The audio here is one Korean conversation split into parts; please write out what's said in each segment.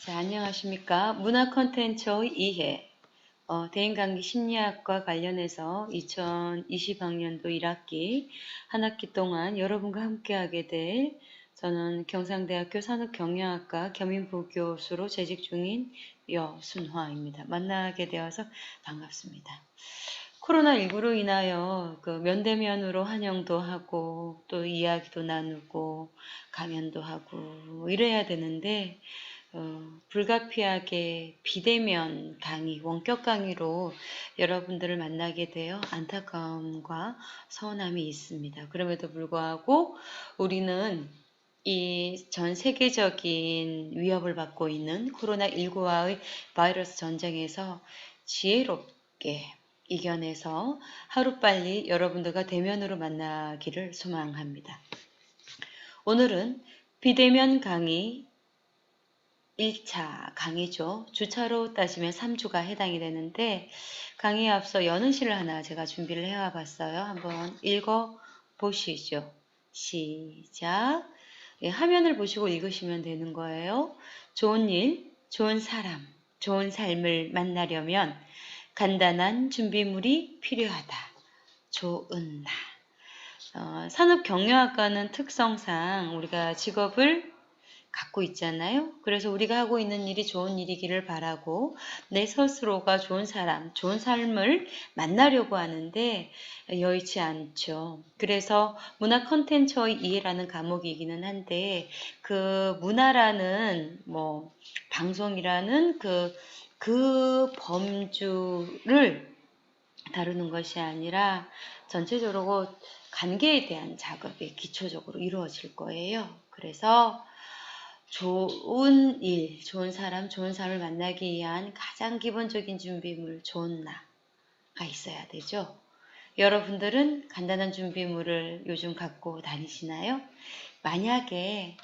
자, 안녕하십니까. 문화 콘텐츠의 이해, 대인관계 심리학과 관련해서 2020학년도 1학기 한 학기 동안 여러분과 함께하게 될 저는 경상대학교 산업경영학과 겸임부교수로 재직 중인 여순화입니다. 만나게 되어서 반갑습니다. 코로나19로 인하여 면대면으로 환영도 하고 또 이야기도 나누고 강연도 하고 이래야 되는데 불가피하게 비대면 강의, 원격 강의로 여러분들을 만나게 되어 안타까움과 서운함이 있습니다. 그럼에도 불구하고 우리는 이 전 세계적인 위협을 받고 있는 코로나19와의 바이러스 전쟁에서 지혜롭게 이겨내서 하루빨리 여러분들과 대면으로 만나기를 소망합니다. 오늘은 비대면 강의 1차 강의죠. 주차로 따지면 3주가 해당이 되는데 강의에 앞서 연은시를 하나 제가 준비를 해와 봤어요. 한번 읽어 보시죠. 시작. 예, 화면을 보시고 읽으시면 되는 거예요. 좋은 일, 좋은 사람, 좋은 삶을 만나려면 간단한 준비물이 필요하다. 좋은 날. 산업경영학과는 특성상 우리가 직업을 갖고 있잖아요. 그래서 우리가 하고 있는 일이 좋은 일이기를 바라고 내 스스로가 좋은 사람, 좋은 삶을 만나려고 하는데 여의치 않죠. 그래서 문화 콘텐츠의 이해라는 과목이기는 한데 그 문화라는 방송이라는 그 범주를 다루는 것이 아니라 전체적으로 관계에 대한 작업이 기초적으로 이루어질 거예요. 그래서 좋은 일, 좋은 사람, 좋은 삶을 만나기 위한 가장 기본적인 준비물, 좋은 나가 있어야 되죠. 여러분들은 간단한 준비물을 요즘 갖고 다니시나요? 만약에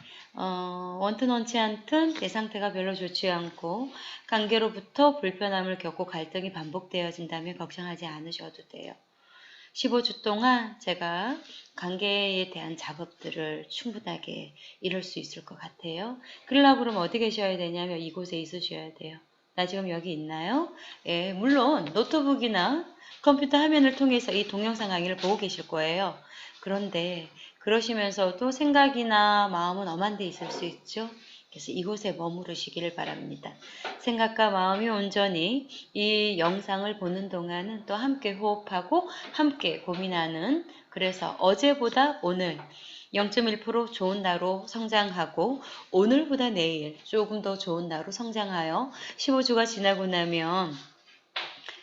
원튼 원치 않든 내 상태가 별로 좋지 않고 관계로부터 불편함을 겪고 갈등이 반복되어진다면 걱정하지 않으셔도 돼요. 15주 동안 제가 관계에 대한 작업들을 충분하게 이룰 수 있을 것 같아요. 그러려고 그러면 어디 계셔야 되냐면 이곳에 있으셔야 돼요. 나 지금 여기 있나요? 예, 물론 노트북이나 컴퓨터 화면을 통해서 이 동영상 강의를 보고 계실 거예요. 그런데 그러시면서도 생각이나 마음은 엄한 데 있을 수 있죠. 그래서 이곳에 머무르시기를 바랍니다. 생각과 마음이 온전히 이 영상을 보는 동안은 또 함께 호흡하고 함께 고민하는, 그래서 어제보다 오늘 0.1% 좋은 나로 성장하고 오늘보다 내일 조금 더 좋은 나로 성장하여 15주가 지나고 나면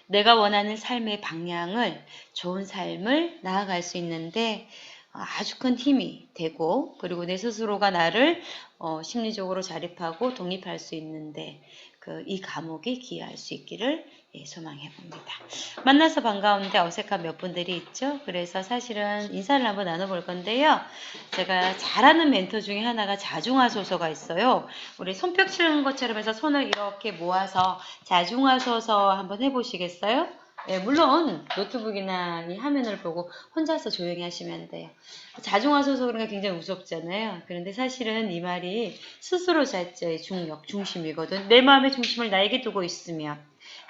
내가 원하는 삶의 방향을, 좋은 삶을 나아갈 수 있는데 아주 큰 힘이 되고, 그리고 내 스스로가 나를 심리적으로 자립하고 독립할 수 있는데 이 과목이 기여할 수 있기를 소망해 봅니다. 만나서 반가운데 어색한 몇 분들이 있죠. 그래서 사실은 인사를 한번 나눠볼 건데요. 제가 잘하는 멘토 중에 하나가 자중하소서가 있어요. 우리 손뼉 치는 것처럼 해서 손을 이렇게 모아서 자중하소서 한번 해보시겠어요? 예, 물론 노트북이나 이 화면을 보고 혼자서 조용히 하시면 돼요. 자중하소서 그런 게 굉장히 무섭잖아요. 그런데 사실은 이 말이 스스로 자체의 중력, 중심이거든. 내 마음의 중심을 나에게 두고 있으면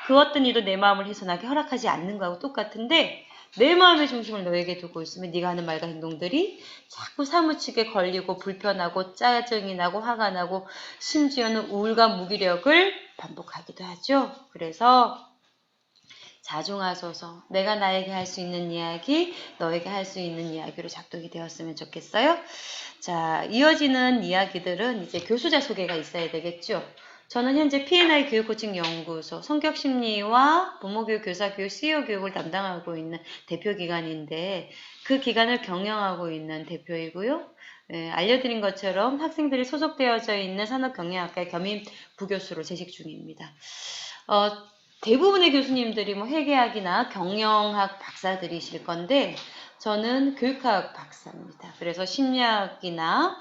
그 어떤 일도 내 마음을 훼손하게 허락하지 않는 거하고 똑같은데, 내 마음의 중심을 너에게 두고 있으면 네가 하는 말과 행동들이 자꾸 사무치게 걸리고 불편하고 짜증이 나고 화가 나고 심지어는 우울감, 무기력을 반복하기도 하죠. 그래서 자중하소서, 내가 나에게 할 수 있는 이야기, 너에게 할 수 있는 이야기로 작동이 되었으면 좋겠어요. 자, 이어지는 이야기들은 이제 교수자 소개가 있어야 되겠죠. 저는 현재 P&I 교육코칭연구소 성격심리와 부모교육, 교사교육, CEO 교육을 담당하고 있는 대표기관인데 그 기관을 경영하고 있는 대표이고요. 알려드린 것처럼 학생들이 소속되어져 있는 산업경영학과의 겸임 부교수로 재직 중입니다. 대부분의 교수님들이 회계학이나 경영학 박사들이실 건데 저는 교육학 박사입니다. 그래서 심리학이나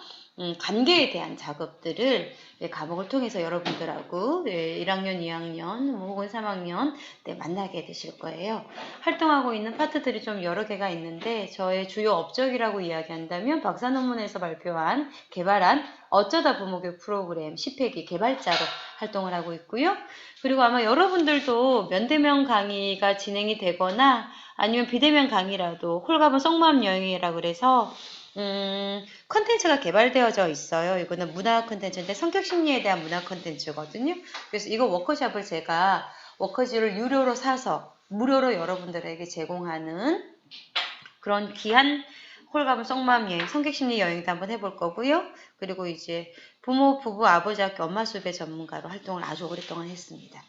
관계에 대한 작업들을 과목을 통해서 여러분들하고 1학년, 2학년 혹은 3학년 만나게 되실 거예요. 활동하고 있는 파트들이 좀 여러 개가 있는데 저의 주요 업적이라고 이야기한다면 박사 논문에서 개발한 어쩌다 부모교육 프로그램 10회기 개발자로 활동을 하고 있고요. 그리고 아마 여러분들도 면대면 강의가 진행이 되거나 아니면 비대면 강의라도 홀가분 속마음 여행이라고 그래서 컨텐츠가 개발되어져 있어요. 이거는 문화 컨텐츠인데 성격심리에 대한 문화 컨텐츠거든요. 그래서 이거 워크숍을 제가 워커지를 유료로 사서 무료로 여러분들에게 제공하는 그런 귀한 홀가분 속마음 여행, 성격심리 여행도 한번 해볼 거고요. 그리고 이제 부모, 부부, 아버지 학교, 엄마 수업의 전문가로 활동을 아주 오랫동안 했습니다.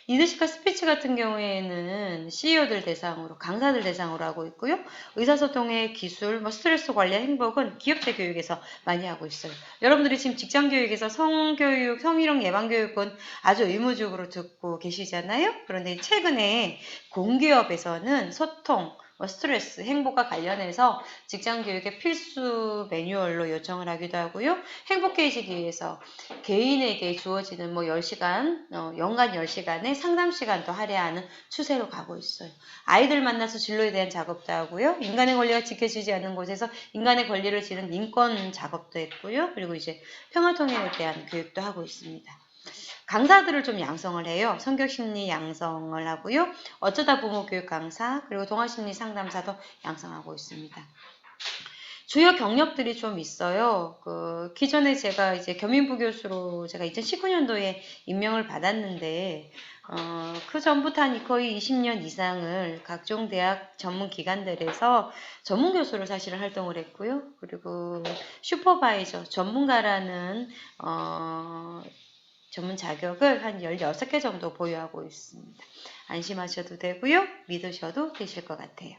리더십과 스피치 같은 경우에는 CEO들 대상으로, 강사들 대상으로 하고 있고요. 의사소통의 기술, 스트레스 관리, 행복은 기업체 교육에서 많이 하고 있어요. 여러분들이 지금 직장 교육에서 성교육, 성희롱 예방교육은 아주 의무적으로 듣고 계시잖아요. 그런데 최근에 공기업에서는 소통, 스트레스, 행복과 관련해서 직장교육의 필수 매뉴얼로 요청을 하기도 하고요. 행복해지기 위해서 개인에게 주어지는 10시간, 연간 10시간의 상담 시간도 할애하는 추세로 가고 있어요. 아이들 만나서 진로에 대한 작업도 하고요. 인간의 권리가 지켜지지 않는 곳에서 인간의 권리를 지는 인권 작업도 했고요. 그리고 이제 평화통일에 대한 교육도 하고 있습니다. 강사들을 좀 양성을 해요. 성격심리 양성을 하고요. 어쩌다 부모교육 강사, 그리고 동아심리 상담사도 양성하고 있습니다. 주요 경력들이 좀 있어요. 기존에 제가 이제 겸임부 교수로 제가 2019년도에 임명을 받았는데, 그 전부터 한 거의 20년 이상을 각종 대학 전문 기관들에서 전문 교수로 사실은 활동을 했고요. 그리고 슈퍼바이저, 전문가라는, 전문 자격을 한 16개 정도 보유하고 있습니다. 안심하셔도 되고요. 믿으셔도 되실 것 같아요.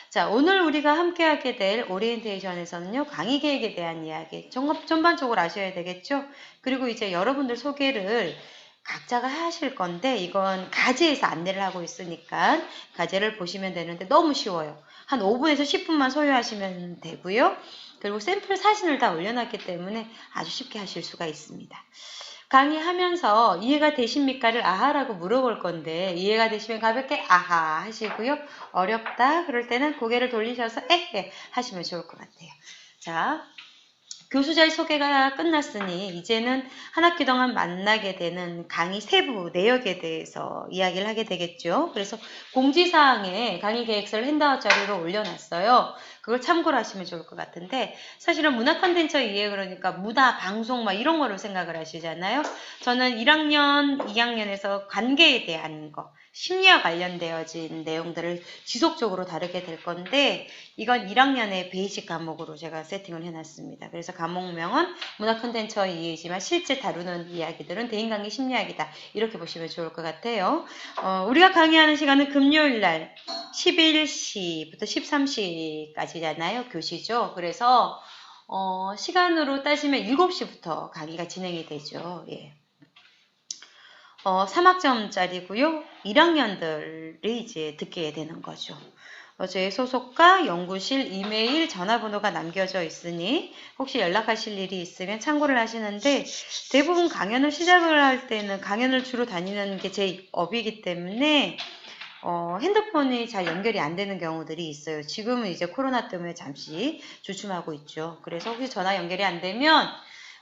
자, 오늘 우리가 함께 하게 될 오리엔테이션에서는요, 강의 계획에 대한 이야기 전반적으로 아셔야 되겠죠? 그리고 이제 여러분들 소개를 각자가 하실 건데, 이건 가지에서 안내를 하고 있으니까 가지를 보시면 되는데 너무 쉬워요. 한 5분에서 10분만 소요하시면 되고요. 그리고 샘플 사진을 다 올려놨기 때문에 아주 쉽게 하실 수가 있습니다. 강의하면서 이해가 되십니까를 아하라고 물어볼 건데 이해가 되시면 가볍게 아하 하시고요. 어렵다 그럴 때는 고개를 돌리셔서 에헤 하시면 좋을 것 같아요. 자, 교수자의 소개가 끝났으니 이제는 한 학기 동안 만나게 되는 강의 세부 내역에 대해서 이야기를 하게 되겠죠. 그래서 공지사항에 강의 계획서를 핸드아웃 자료로 올려놨어요. 그걸 참고를 하시면 좋을 것 같은데 사실은 문화 콘텐츠 이해 그러니까 문화, 방송 막 이런 거로 생각을 하시잖아요. 저는 1학년, 2학년에서 관계에 대한 거 심리와 관련되어진 내용들을 지속적으로 다루게 될 건데 이건 1학년의 베이직 과목으로 제가 세팅을 해놨습니다. 그래서 과목명은 문화 콘텐츠와 이해지만 실제 다루는 이야기들은 대인관계 심리학이다. 이렇게 보시면 좋을 것 같아요. 우리가 강의하는 시간은 금요일날 11시부터 13시까지잖아요. 교시죠. 그래서 시간으로 따지면 7시부터 강의가 진행이 되죠. 예. 3학점짜리고요. 1학년들이 이제 듣게 되는 거죠. 제 소속과 연구실 이메일 전화번호가 남겨져 있으니 혹시 연락하실 일이 있으면 참고를 하시는데 대부분 강연을 시작을 할 때는 강연을 주로 다니는 게 제 업이기 때문에 핸드폰이 잘 연결이 안 되는 경우들이 있어요. 지금은 이제 코로나 때문에 잠시 주춤하고 있죠. 그래서 혹시 전화 연결이 안 되면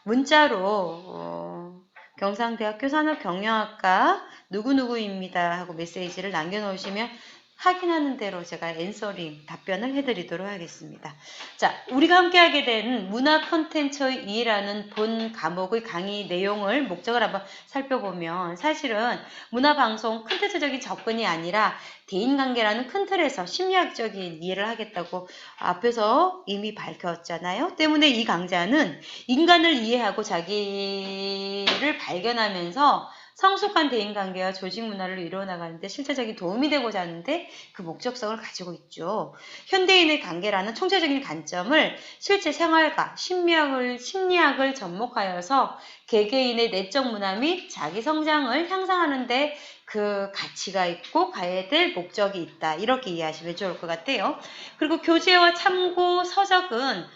문자로 경상대학교 산업경영학과 누구누구입니다 하고 메시지를 남겨놓으시면 확인하는 대로 제가 앤서링 답변을 해드리도록 하겠습니다. 자, 우리가 함께하게 된 문화 콘텐츠의 이해라는 본 과목의 강의 내용을 목적을 한번 살펴보면 사실은 문화방송 콘텐츠적인 접근이 아니라 대인관계라는 큰 틀에서 심리학적인 이해를 하겠다고 앞에서 이미 밝혔잖아요. 때문에 이 강좌는 인간을 이해하고 자기를 발견하면서 성숙한 대인관계와 조직 문화를 이루어나가는데 실제적인 도움이 되고자 하는데 그 목적성을 가지고 있죠. 현대인의 관계라는 총체적인 관점을 실제 생활과 심리학을 접목하여서 개개인의 내적 문화 및 자기 성장을 향상하는 데 그 가치가 있고 가야 될 목적이 있다. 이렇게 이해하시면 좋을 것 같아요. 그리고 교재와 참고 서적은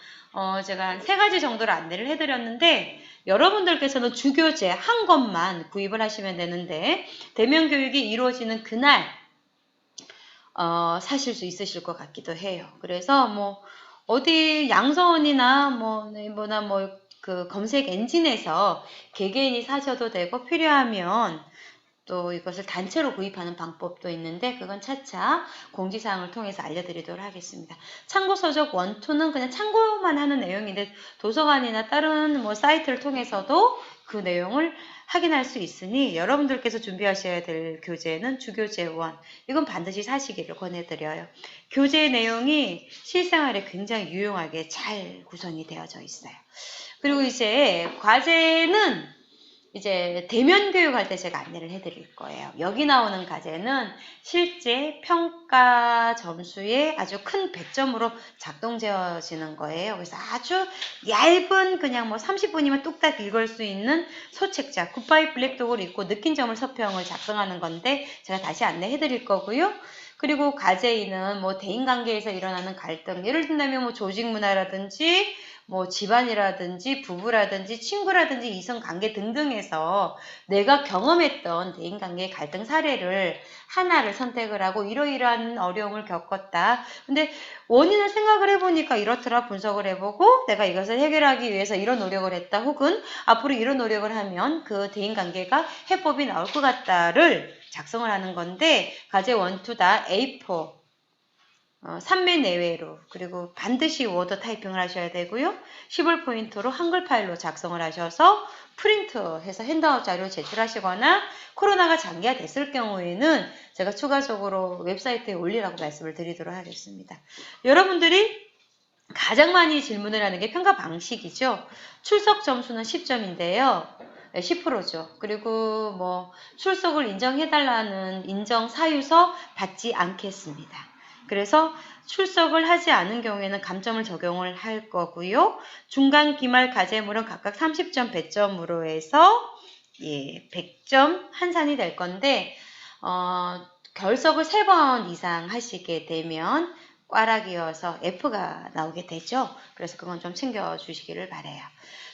제가 한 3가지 정도로 안내를 해드렸는데 여러분들께서는 주교재 한 것만 구입을 하시면 되는데 대면 교육이 이루어지는 그날 사실 수 있으실 것 같기도 해요. 그래서 뭐 어디 양서원이나 그 검색 엔진에서 개개인이 사셔도 되고 필요하면 또 이것을 단체로 구입하는 방법도 있는데 그건 차차 공지사항을 통해서 알려드리도록 하겠습니다. 참고서적 1, 2는 그냥 참고만 하는 내용인데 도서관이나 다른 뭐 사이트를 통해서도 그 내용을 확인할 수 있으니 여러분들께서 준비하셔야 될 교재는 주교재 1. 이건 반드시 사시기를 권해드려요. 교재 내용이 실생활에 굉장히 유용하게 잘 구성이 되어져 있어요. 그리고 이제 과제는 이제 대면 교육할 때 제가 안내를 해드릴 거예요. 여기 나오는 과제는 실제 평가 점수에 아주 큰 배점으로 작동되어지는 거예요. 그래서 아주 얇은 그냥 뭐 30분이면 뚝딱 읽을 수 있는 소책자 굿바이 블랙독을 읽고 느낀 점을 서평을 작성하는 건데 제가 다시 안내해드릴 거고요. 그리고 과제인은 뭐 대인관계에서 일어나는 갈등, 예를 든다면 뭐 조직 문화라든지 뭐 집안이라든지 부부라든지 친구라든지 이성관계 등등에서 내가 경험했던 대인관계의 갈등 사례를 하나를 선택을 하고 이러이러한 어려움을 겪었다. 근데 원인을 생각을 해보니까 이렇더라 분석을 해보고 내가 이것을 해결하기 위해서 이런 노력을 했다. 혹은 앞으로 이런 노력을 하면 그 대인관계가 해법이 나올 것 같다를 작성을 하는 건데 과제 1, 2 다 A4 3매 내외로 그리고 반드시 워드 타이핑을 하셔야 되고요. 시볼 포인트로 한글 파일로 작성을 하셔서 프린트해서 핸드아웃 자료 제출하시거나 코로나가 장기화됐을 경우에는 제가 추가적으로 웹사이트에 올리라고 말씀을 드리도록 하겠습니다. 여러분들이 가장 많이 질문을 하는 게 평가 방식이죠. 출석 점수는 10점인데요. 10%죠. 그리고 뭐 출석을 인정해달라는 인정 사유서 받지 않겠습니다. 그래서 출석을 하지 않은 경우에는 감점을 적용을 할 거고요. 중간 기말 과제물은 각각 30점 배점으로 해서 100점 환산이 될 건데 결석을 3번 이상 하시게 되면 꽈락이어서 F가 나오게 되죠. 그래서 그건 좀 챙겨주시기를 바라요.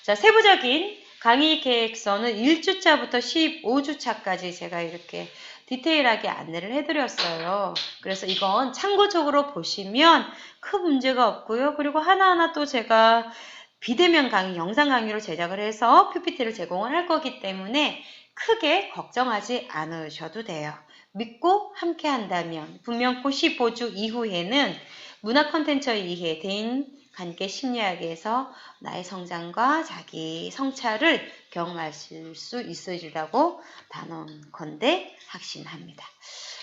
자, 세부적인 강의 계획서는 1주차부터 15주차까지 제가 이렇게 디테일하게 안내를 해드렸어요. 그래서 이건 참고적으로 보시면 큰 문제가 없고요. 그리고 하나하나 또 제가 비대면 강의, 영상 강의로 제작을 해서 PPT를 제공을 할 거기 때문에 크게 걱정하지 않으셔도 돼요. 믿고 함께 한다면 분명코 15주 이후에는 문화 콘텐츠의 이해, 대인 관계 심리학에서 나의 성장과 자기 성찰을 경험하실 수 있으리라고 단언컨대 확신합니다.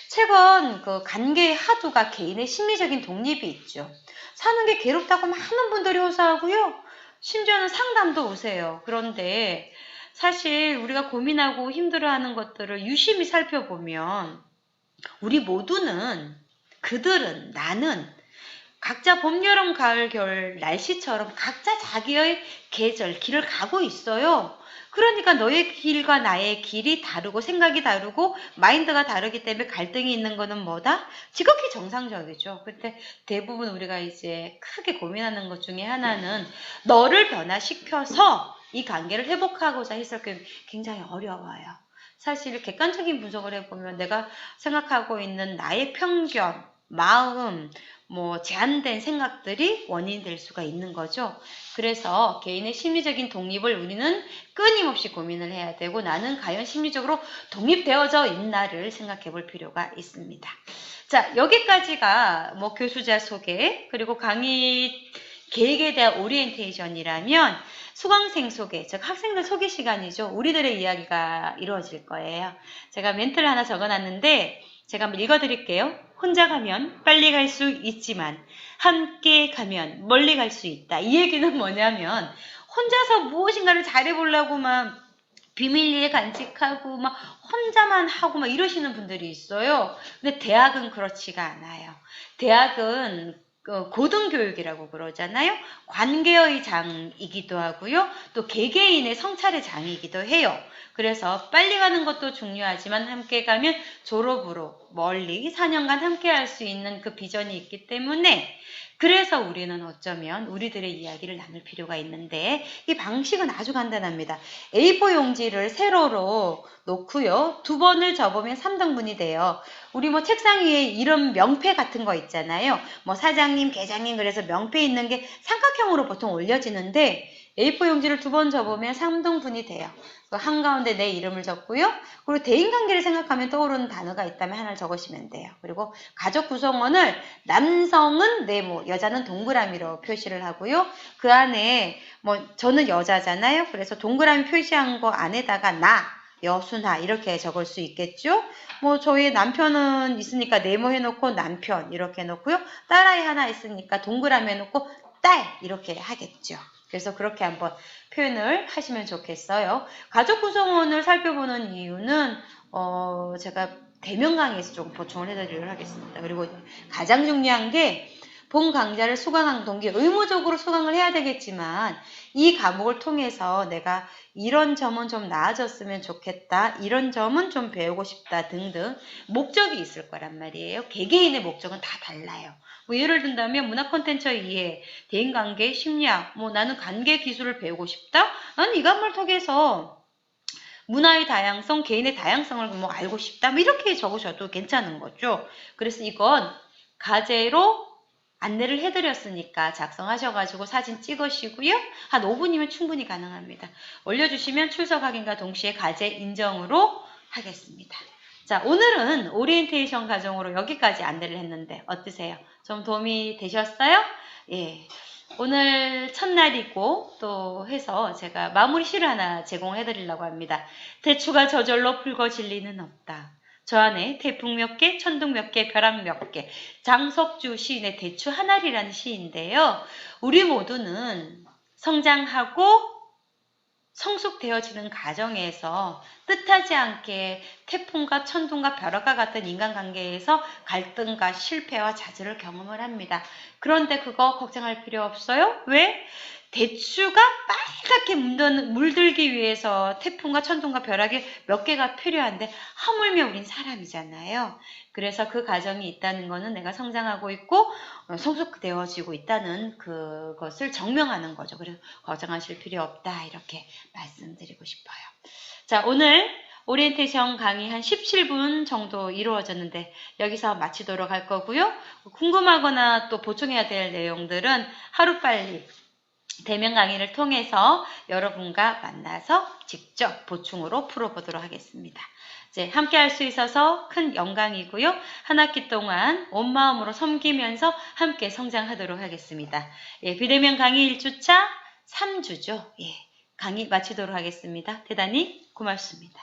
최근 그 관계의 하두가 개인의 심리적인 독립이 있죠. 사는 게 괴롭다고 많은 분들이 호소하고요. 심지어는 상담도 오세요. 그런데 사실 우리가 고민하고 힘들어하는 것들을 유심히 살펴보면 우리 모두는 그들은 나는 각자 봄, 여름, 가을, 겨울 날씨처럼 각자 자기의 계절, 길을 가고 있어요. 그러니까 너의 길과 나의 길이 다르고 생각이 다르고 마인드가 다르기 때문에 갈등이 있는 거는 뭐다? 지극히 정상적이죠. 근데 대부분 우리가 이제 크게 고민하는 것 중에 하나는 너를 변화시켜서 이 관계를 회복하고자 했을 때 굉장히 어려워요. 사실 객관적인 분석을 해보면 내가 생각하고 있는 나의 편견, 마음, 뭐 제한된 생각들이 원인이 될 수가 있는 거죠. 그래서 개인의 심리적인 독립을 우리는 끊임없이 고민을 해야 되고 나는 과연 심리적으로 독립되어져 있나를 생각해 볼 필요가 있습니다. 자, 여기까지가 뭐 교수자 소개 그리고 강의 계획에 대한 오리엔테이션이라면 수강생 소개, 즉 학생들 소개 시간이죠. 우리들의 이야기가 이루어질 거예요. 제가 멘트를 하나 적어놨는데 제가 한번 읽어드릴게요. 혼자 가면 빨리 갈 수 있지만 함께 가면 멀리 갈 수 있다. 이 얘기는 뭐냐면 혼자서 무엇인가를 잘해보려고 막 비밀리에 간직하고 막 혼자만 하고 막 이러시는 분들이 있어요. 근데 대학은 그렇지가 않아요. 대학은 고등교육이라고 그러잖아요. 관계의 장이기도 하고요. 또 개개인의 성찰의 장이기도 해요. 그래서 빨리 가는 것도 중요하지만 함께 가면 졸업으로 멀리 4년간 함께 할 수 있는 그 비전이 있기 때문에 그래서 우리는 어쩌면 우리들의 이야기를 나눌 필요가 있는데 이 방식은 아주 간단합니다. A4 용지를 세로로 놓고요. 2번을 접으면 3등분이 돼요. 우리 뭐 책상 위에 이름 명패 같은 거 있잖아요. 뭐 사장님, 계장님 그래서 명패 있는 게 삼각형으로 보통 올려지는데 A4 용지를 2번 접으면 3등분이 돼요. 한가운데 내 이름을 적고요. 그리고 대인관계를 생각하면 떠오르는 단어가 있다면 하나를 적으시면 돼요. 그리고 가족 구성원을 남성은 네모, 여자는 동그라미로 표시를 하고요. 그 안에 뭐 저는 여자잖아요. 그래서 동그라미 표시한 거 안에다가 나, 여수나 이렇게 적을 수 있겠죠. 뭐 저희 남편은 있으니까 네모 해놓고 남편 이렇게 해놓고요. 딸아이 하나 있으니까 동그라미 해놓고 딸 이렇게 하겠죠. 그래서 그렇게 한번 표현을 하시면 좋겠어요. 가족 구성원을 살펴보는 이유는 제가 대면 강의에서 조금 보충을 해드리도록 하겠습니다. 그리고 가장 중요한 게 본 강좌를 수강한 동기 의무적으로 수강을 해야 되겠지만 이 과목을 통해서 내가 이런 점은 좀 나아졌으면 좋겠다. 이런 점은 좀 배우고 싶다 등등 목적이 있을 거란 말이에요. 개개인의 목적은 다 달라요. 뭐 예를 든다면 문화 콘텐츠 이해, 대인관계, 심리학, 뭐 나는 관계 기술을 배우고 싶다. 나는 이 과목을 통해서 문화의 다양성, 개인의 다양성을 뭐 알고 싶다. 뭐 이렇게 적으셔도 괜찮은 거죠. 그래서 이건 과제로 안내를 해드렸으니까 작성하셔가지고 사진 찍으시고요. 한 5분이면 충분히 가능합니다. 올려주시면 출석 확인과 동시에 과제 인정으로 하겠습니다. 자, 오늘은 오리엔테이션 과정으로 여기까지 안내를 했는데 어떠세요? 좀 도움이 되셨어요? 예. 오늘 첫날이고 또 해서 제가 마무리 시를 하나 제공해 드리려고 합니다. 대추가 저절로 붉어질 리는 없다. 저 안에 태풍 몇 개, 천둥 몇 개, 벼락 몇 개, 장석주 시인의 대추 하나리라는 시인데요. 우리 모두는 성장하고 성숙되어지는 과정에서 뜻하지 않게 태풍과 천둥과 벼락과 같은 인간관계에서 갈등과 실패와 좌절을 경험을 합니다. 그런데 그거 걱정할 필요 없어요. 왜? 대추가 빨갛게 물들기 위해서 태풍과 천둥과 벼락이 몇 개가 필요한데 하물며 우린 사람이잖아요. 그래서 그 과정이 있다는 거는 내가 성장하고 있고 성숙되어지고 있다는 그것을 증명하는 거죠. 그래서 걱정하실 필요 없다 이렇게 말씀드리고 싶어요. 자, 오늘 오리엔테이션 강의 한 17분 정도 이루어졌는데 여기서 마치도록 할 거고요. 궁금하거나 또 보충해야 될 내용들은 하루빨리 대면 강의를 통해서 여러분과 만나서 직접 보충으로 풀어보도록 하겠습니다. 이제 함께 할 수 있어서 큰 영광이고요. 한 학기 동안 온 마음으로 섬기면서 함께 성장하도록 하겠습니다. 예, 비대면 강의 1주차 3주죠. 예, 강의 마치도록 하겠습니다. 대단히 고맙습니다.